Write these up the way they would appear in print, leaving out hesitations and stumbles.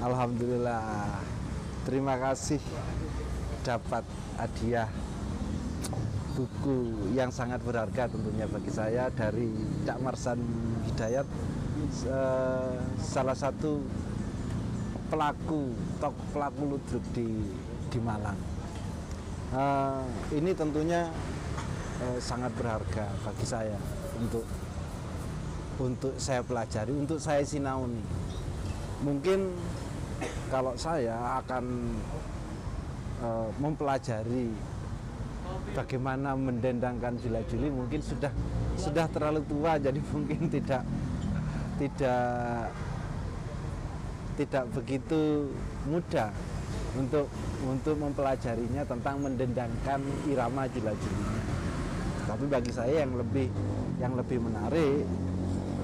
Alhamdulillah, terima kasih dapat hadiah buku yang sangat berharga tentunya bagi saya dari Cak Marsan Hidayat, salah satu pelaku ludruk di Malang. Ini tentunya sangat berharga bagi saya untuk saya pelajari, untuk saya sinauni. Mungkin kalau saya akan mempelajari bagaimana mendendangkan jula-juli, mungkin sudah terlalu tua, jadi mungkin tidak begitu mudah untuk mempelajarinya tentang mendendangkan irama jula-julinya. Tapi bagi saya yang lebih menarik,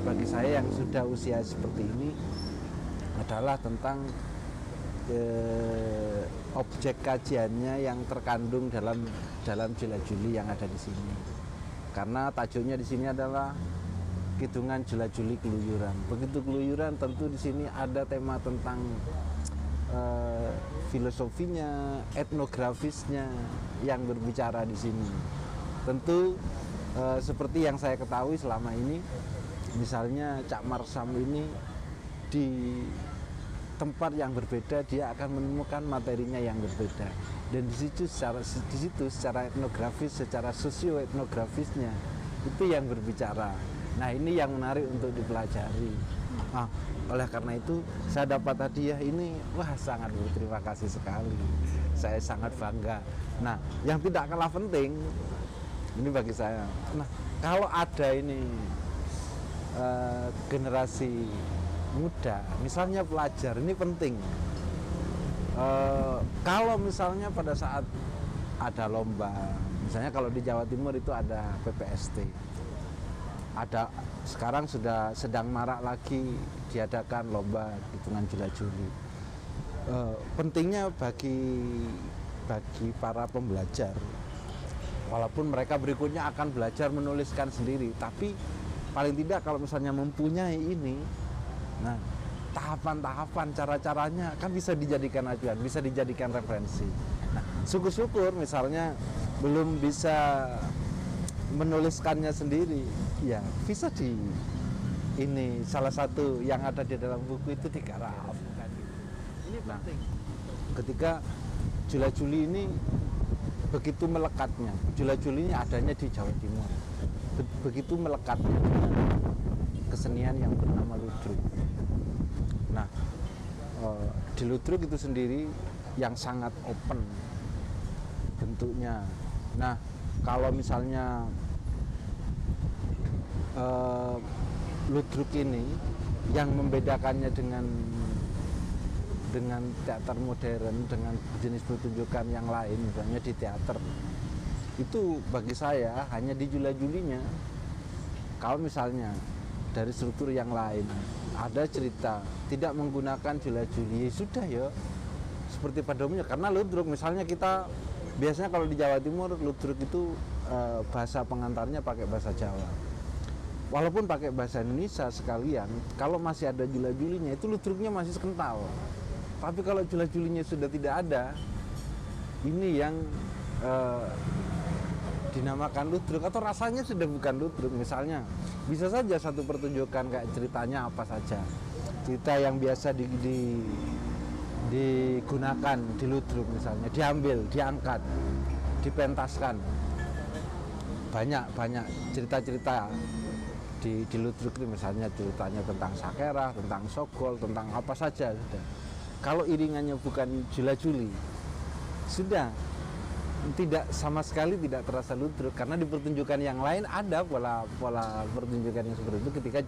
bagi saya yang sudah usia seperti ini, adalah tentang objek kajiannya yang terkandung dalam jula-juli yang ada di sini. Karena tajuknya di sini adalah Kidungan Jula-juli Keluyuran. Begitu keluyuran, tentu di sini ada tema tentang filosofinya, etnografisnya yang berbicara di sini. Tentu seperti yang saya ketahui selama ini, misalnya Cak Marsam ini di tempat yang berbeda dia akan menemukan materinya yang berbeda, dan di situ secara etnografis, secara sosioetnografisnya itu yang berbicara. Nah, ini yang menarik untuk dipelajari. Oleh karena itu saya dapat hadiah ini, wah, sangat berterima kasih sekali. Saya sangat bangga. Nah, yang tidak kalah penting ini bagi saya, nah, kalau ada ini generasi muda, misalnya pelajar, ini penting. Kalau misalnya pada saat ada lomba, misalnya kalau di Jawa Timur itu ada PPST, sekarang sudah sedang marak lagi diadakan lomba hitungan jula-juli. Pentingnya bagi para pembelajar, walaupun mereka berikutnya akan belajar menuliskan sendiri, tapi paling tidak kalau misalnya mempunyai ini, nah, tahapan-tahapan, cara-caranya kan bisa dijadikan acuan, bisa dijadikan referensi. Nah, syukur-syukur misalnya belum bisa menuliskannya sendiri, ya bisa ini salah satu yang ada di dalam buku itu digarap. Ini penting. Ketika jula-juli ini begitu melekatnya, jula-juli ini adanya di Jawa Timur, begitu melekatnya kesenian yang bernama ludruk. Nah, di ludruk itu sendiri yang sangat open bentuknya. Nah, kalau misalnya ludruk ini yang membedakannya dengan teater modern, dengan jenis pertunjukan yang lain, misalnya di teater, itu bagi saya hanya di jula-julinya. Kalau misalnya dari struktur yang lain ada cerita tidak menggunakan jula-juli, sudah ya seperti pada umumnya. Karena ludruk, misalnya kita biasanya kalau di Jawa Timur ludruk itu bahasa pengantarnya pakai bahasa Jawa, walaupun pakai bahasa Indonesia sekalian, kalau masih ada jula-julinya itu ludruknya masih kental. Tapi kalau jula-julinya sudah tidak ada, ini yang dinamakan ludruk, atau rasanya sudah bukan ludruk. Misalnya bisa saja satu pertunjukan kayak ceritanya apa saja, cerita yang biasa digunakan di ludruk, misalnya diambil, diangkat, dipentaskan. Banyak cerita-cerita di ludruk ini, misalnya ceritanya tentang sakera, tentang sogol, tentang apa saja sudah. Kalau iringannya bukan jula-juli, sudah sama sekali tidak terasa ludruk. Karena di pertunjukan yang lain ada pola pertunjukan yang seperti itu, ketika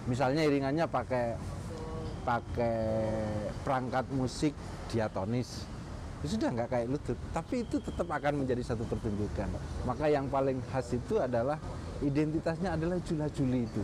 misalnya iringannya pakai perangkat musik diatonis, itu sudah nggak kayak ludruk, tapi itu tetap akan menjadi satu pertunjukan. Maka yang paling khas itu adalah identitasnya adalah jula-juli itu.